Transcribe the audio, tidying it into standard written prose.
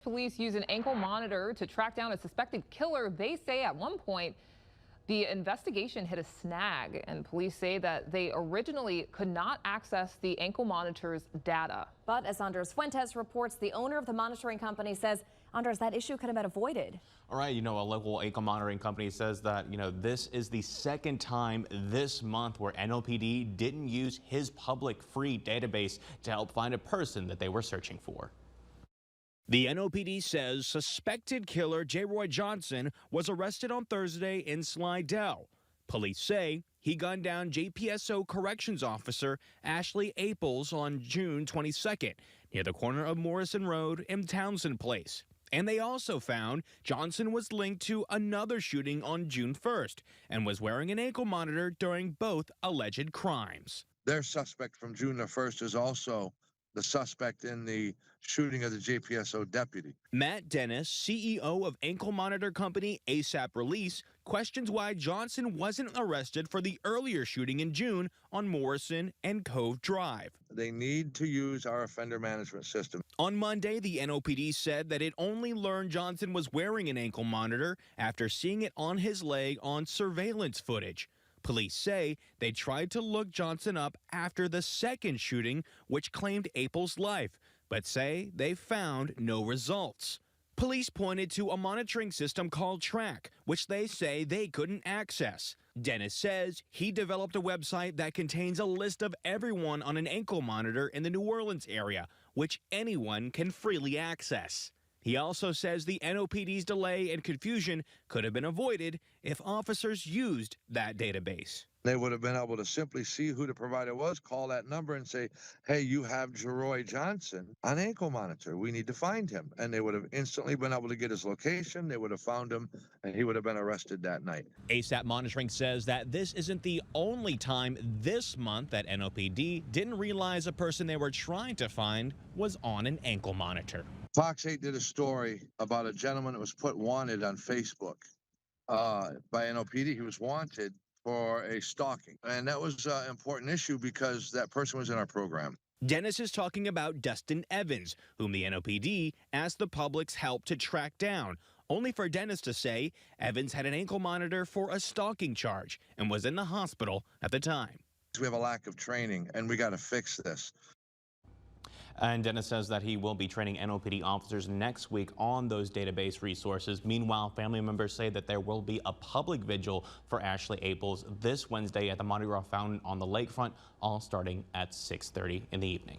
police use an ankle monitor to track down a suspected killer. They say at one point the investigation hit a snag, and police say that they originally could not access the ankle monitor's data. But as Andres Fuentes reports, the owner of the monitoring company says, Andres, that issue could have been avoided. All right, a local ankle monitoring company says that, this is the second time this month where NOPD didn't use his public free database to help find a person that they were searching for. The NOPD says suspected killer Jerroy Johnson was arrested on Thursday in Slidell. Police say he gunned down JPSO corrections officer Ashley Aples on June 22nd near the corner of Morrison Road and Townsend Place. And they also found Johnson was linked to another shooting on June 1st and was wearing an ankle monitor during both alleged crimes. Their suspect from June the 1st is also the suspect in the shooting of the JPSO deputy. Matt Dennis, CEO of ankle monitor company ASAP Release, questions why Johnson wasn't arrested for the earlier shooting in June on Morrison and Cove Drive. They need to use our offender management system. On Monday, the NOPD said that it only learned Johnson was wearing an ankle monitor after seeing it on his leg on surveillance footage. Police say they tried to look Johnson up after the second shooting, which claimed April's life, but say they found no results. Police pointed to a monitoring system called Track, which they say they couldn't access. Dennis says he developed a website that contains a list of everyone on an ankle monitor in the New Orleans area, which anyone can freely access. He also says the NOPD's delay and confusion could have been avoided if officers used that database. They would have been able to simply see who the provider was, call that number and say, hey, you have Jerroy Johnson on ankle monitor. We need to find him. And they would have instantly been able to get his location. They would have found him, and he would have been arrested that night. ASAP Monitoring says that this isn't the only time this month that NOPD didn't realize a person they were trying to find was on an ankle monitor. Fox 8 did a story about a gentleman that was put wanted on Facebook by NOPD. He was wanted for a stalking. And that was an important issue because that person was in our program. Dennis is talking about Dustin Evans, whom the NOPD asked the public's help to track down, only for Dennis to say Evans had an ankle monitor for a stalking charge and was in the hospital at the time. We have a lack of training, and we got to fix this. And Dennis says that he will be training NOPD officers next week on those database resources. Meanwhile, family members say that there will be a public vigil for Ashley Aples this Wednesday at the Mardi Gras Fountain on the lakefront, all starting at 6:30 in the evening.